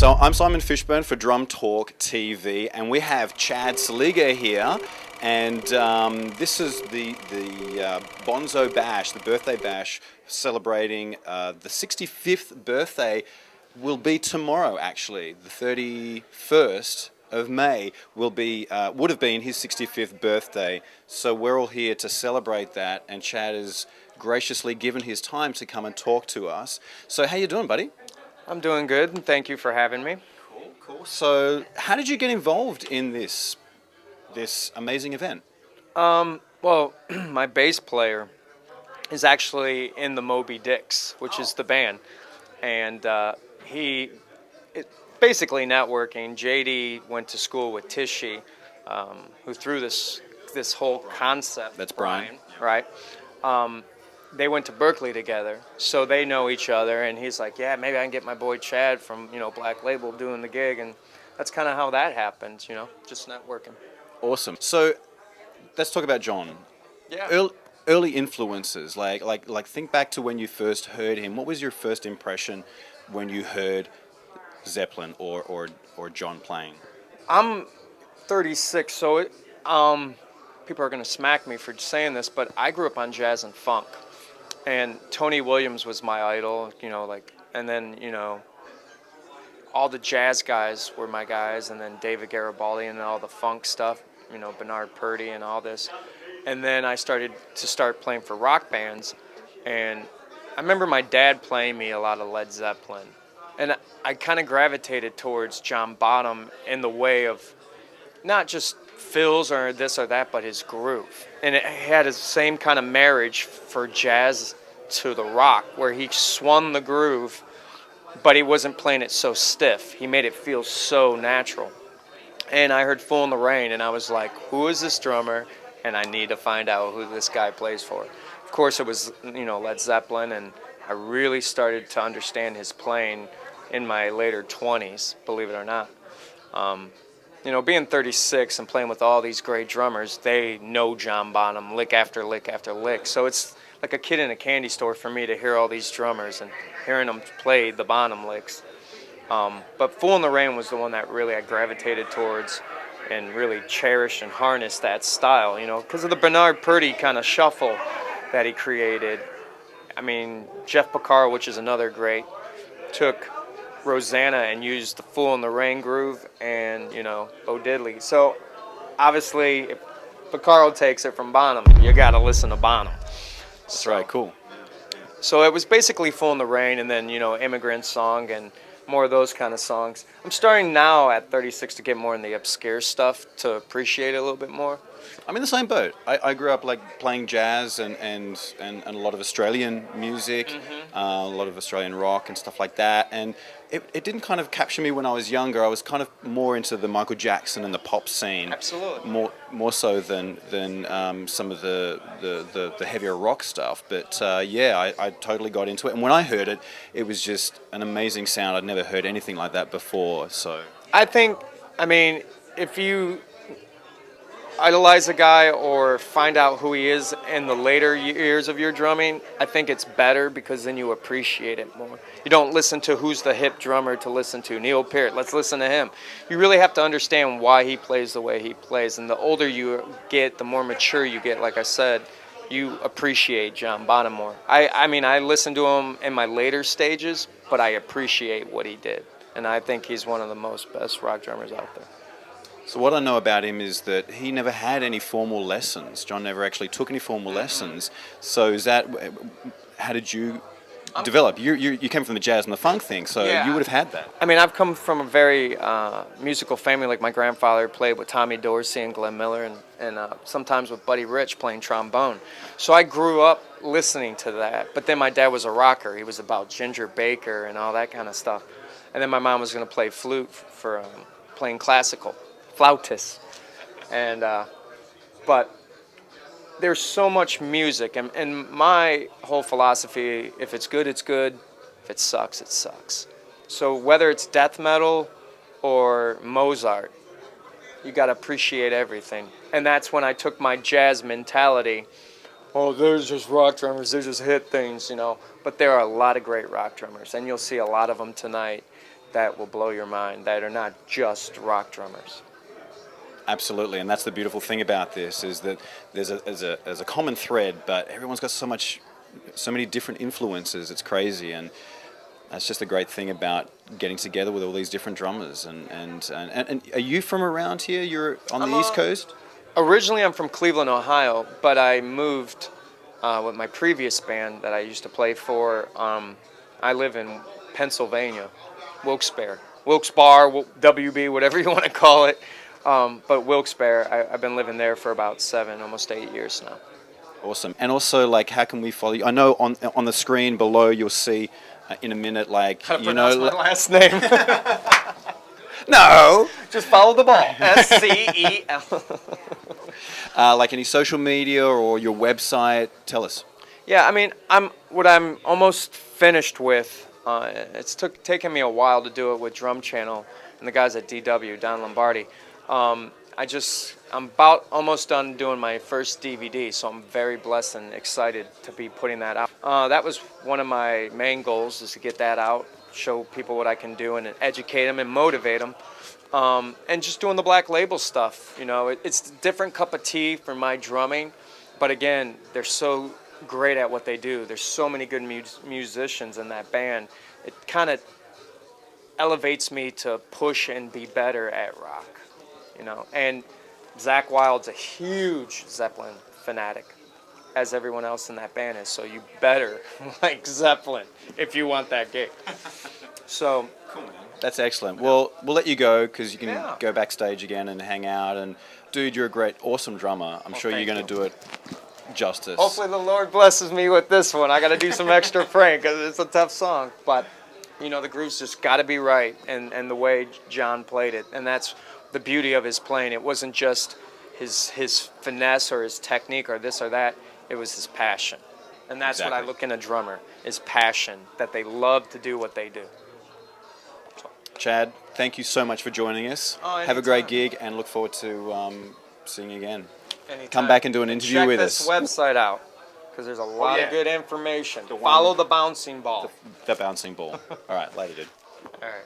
So I'm Simon Fishburn for Drum Talk TV, and we have Chad Szeliga here, and this is the Bonzo Bash, the birthday bash, celebrating the 65th birthday. Will be tomorrow, actually. The 31st of May would have been his 65th birthday. So we're all here to celebrate that, and Chad has graciously given his time to come and talk to us. So how you doing, buddy? I'm doing good, and thank you for having me. Cool. So how did you get involved in this amazing event? Well, my bass player is actually in the Moby Dicks, which is the band, and basically networking. JD went to school with Tichy, who threw this whole concept. That's Brian, right? They went to Berkeley together, so they know each other, and he's like, yeah, maybe I can get my boy Chad from, Black Label doing the gig, and that's kind of how that happened, just networking. Awesome. So let's talk about John. Yeah. Early influences, like think back to when you first heard him. What was your first impression when you heard Zeppelin or John playing? I'm 36, so people are going to smack me for saying this, but I grew up on jazz and funk. And Tony Williams was my idol, and then, all the jazz guys were my guys, and then David Garibaldi and all the funk stuff, Bernard Purdy and all this. And then I started playing for rock bands, and I remember my dad playing me a lot of Led Zeppelin. And I kind of gravitated towards John Bonham in the way of not just fills or this or that, but his groove. And it had the same kind of marriage for jazz to the rock, where he swung the groove, but he wasn't playing it so stiff. He made it feel so natural. And I heard Fool in the Rain, and I was like, who is this drummer? And I need to find out who this guy plays for. Of course, it was, Led Zeppelin, and I really started to understand his playing in my later 20s, believe it or not. Being 36 and playing with all these great drummers, they know John Bonham lick after lick after lick. So it's like a kid in a candy store for me to hear all these drummers and hearing them play the Bonham licks. But Fool in the Rain was the one that really I gravitated towards and really cherished and harnessed that style, because of the Bernard Purdy kind of shuffle that he created. I mean, Jeff Porcaro, which is another great, took Rosanna and used the Fool in the Rain groove and, Bo Diddley. So, obviously, if Porcaro takes it from Bonham, you got to listen to Bonham. That's right, cool. So it was basically Fool in the Rain and then, Immigrant Song and more of those kind of songs. I'm starting now at 36 to get more in the obscure stuff to appreciate it a little bit more. I'm in the same boat. I grew up playing jazz and a lot of Australian music, a lot of Australian rock and stuff like that. And it didn't kind of capture me when I was younger. I was kind of more into the Michael Jackson and the pop scene. Absolutely. More so than some of the heavier rock stuff. But I totally got into it. And when I heard it, it was just an amazing sound. I'd never heard anything like that before. So if you idolize a guy or find out who he is in the later years of your drumming, I think it's better because then you appreciate it more. You don't listen to who's the hip drummer to listen to. Neil Peart, let's listen to him. You really have to understand why he plays the way he plays. And the older you get, the more mature you get, like I said, you appreciate John Bonham more. I listen to him in my later stages, but I appreciate what he did. And I think he's one of the best rock drummers out there. So what I know about him is that he never had any formal lessons. John never actually took any formal lessons. So how did you develop? You came from the jazz and the funk thing, so you would have had that. I've come from a very musical family. Like my grandfather played with Tommy Dorsey and Glenn Miller and sometimes with Buddy Rich playing trombone. So I grew up listening to that. But then my dad was a rocker. He was about Ginger Baker and all that kind of stuff. And then my mom was going to play flute for playing classical. Flautist. And but there's so much music, and my whole philosophy, if it's good, it's good. If it sucks, it sucks. So whether it's death metal or Mozart, you got to appreciate everything. And that's when I took my jazz mentality. Oh, there's just rock drummers, they just hit things, But there are a lot of great rock drummers, and you'll see a lot of them tonight that will blow your mind, that are not just rock drummers. Absolutely, and that's the beautiful thing about this, is that there's a common thread, but everyone's got so many different influences. It's crazy, and that's just the great thing about getting together with all these different drummers. And are you from around here? You're on the East Coast? Originally, I'm from Cleveland, Ohio, but I moved with my previous band that I used to play for. I live in Pennsylvania, Wilkes-Barre, WB, whatever you want to call it. But Wilkes-Barre, I've been living there for about 7, almost 8 years now. Awesome. And also, like, how can we follow you? I know on the screen below you'll see in a minute, like, How to pronounce my last name? No. Just follow the ball. SCEL. Like any social media or your website. Tell us. Yeah, I mean, I'm almost finished with. It's taken me a while to do it with Drum Channel and the guys at DW, Don Lombardi. I'm about almost done doing my first DVD, so I'm very blessed and excited to be putting that out. That was one of my main goals, is to get that out, show people what I can do, and educate them and motivate them. And just doing the Black Label stuff, you know, it's a different cup of tea for my drumming, but again, they're so great at what they do. There's so many good musicians in that band. It kind of elevates me to push and be better at rock, you know. And Zakk Wylde's a huge Zeppelin fanatic, as everyone else in that band is, so you better like Zeppelin if you want that gig. So cool, man. That's excellent. Well, we'll let you go because you can go backstage again and hang out. And dude, you're a great, awesome drummer. I'm sure you're going to do it justice. Hopefully the Lord blesses me with this one. I got to do some extra praying because it's a tough song. But, you know, the groove's just got to be right, and the way John played it. And that's the beauty of his playing. It wasn't just his finesse or his technique or this or that. It was his passion. And that's what I look in a drummer, is passion, that they love to do what they do. Chad, thank you so much for joining us. Have a great gig and look forward to seeing you again. Anytime. Come back and do an interview with us. Check this website out because there's a lot of good information. Follow the bouncing ball. The bouncing ball. All right, later, dude. All right.